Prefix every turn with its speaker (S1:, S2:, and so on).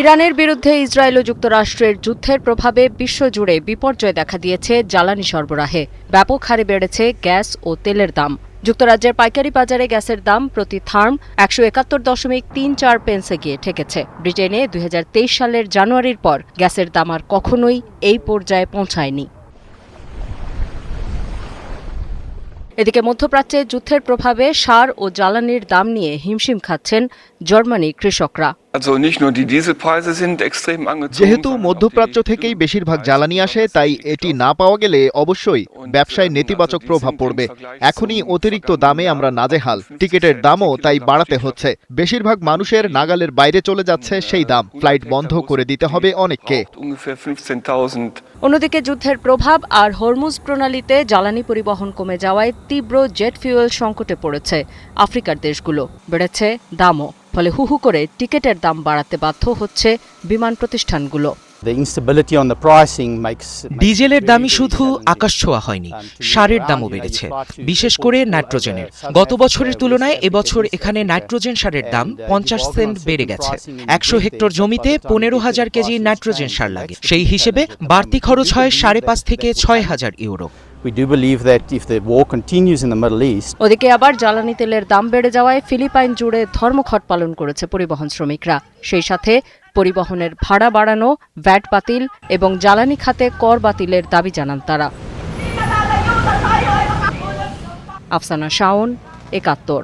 S1: ইরানের বিরুদ্ধে ইসরায়েল ও যুক্তরাষ্ট্রের যুদ্ধের প্রভাবে বিশ্বজুড়ে বিপর্যয় দেখা দিয়েছে জ্বালানি সরবরাহে। ব্যাপক হারে বেড়েছে গ্যাস ও তেলের দাম। যুক্তরাজ্যের পাইকারি বাজারে গ্যাসের দাম প্রতি থার্ম ১৭১.৩৪ পেন্সে গিয়ে ঠেকেছে। ব্রিটেনে ২০২৩ সালের জানুয়ারির পর গ্যাসের দাম আর কখনোই এই পর্যায়ে পৌঁছায়নি। এদিকে মধ্যপ্রাচ্যে যুদ্ধের প্রভাবে সার ও জ্বালানির দাম নিয়ে হিমশিম খাচ্ছেন জার্মানির কৃষকরা।
S2: যেহেতু মধ্যপ্রাচ্য থেকেই বেশিরভাগ জ্বালানি আসে, তাই এটি না পাওয়া গেলে অবশ্যই ব্যবসায় নেতিবাচক প্রভাব পড়বে। এখনই অতিরিক্ত দামে আমরা নাজেহাল, টিকিটের দামও তাই বাড়াতে হচ্ছে। বেশিরভাগ মানুষের নাগালের বাইরে চলে যাচ্ছে সেই দাম। ফ্লাইট বন্ধ করে দিতে হবে অনেককে।
S1: অন্যদিকে যুদ্ধের প্রভাব আর হরমুজ প্রণালীতে জ্বালানি পরিবহন কমে যাওয়ায় তীব্র জেট ফুয়েল সংকটে পড়েছে আফ্রিকার দেশগুলো। বেড়েছে দামও, ফলে হুহু করে টিকিটের দাম বাড়াতে বাধ্য হচ্ছে বিমান প্রতিষ্ঠানগুলো।
S3: ডিজেলের দামই শুধু আকাশছোঁয়া হয়নি, সারের দামও বেড়েছে, বিশেষ করে নাইট্রোজেনের। গত বছরের তুলনায় এবছর এখানে নাইট্রোজেন সারের দাম ৫০ সেন্ট বেড়ে গেছে। ১০০ হেক্টর জমিতে ১৫,০০০ কেজি নাইট্রোজেন সার লাগে। সেই হিসেবে বাড়তি খরচ হয় ৫.৫ থেকে ৬,০০০ ইউরো।
S1: ওদিকে আবার জ্বালানি তেলের দাম বেড়ে যাওয়ায় ফিলিপাইন জুড়ে ধর্মঘট পালন করেছে পরিবহন শ্রমিকরা। সেই সাথে পরিবহনের ভাড়া বাড়ানো, ভ্যাট বাতিল এবং জ্বালানি খাতে কর বাতিলের দাবি জানান তারা। আফসানা শাওন, ৭১।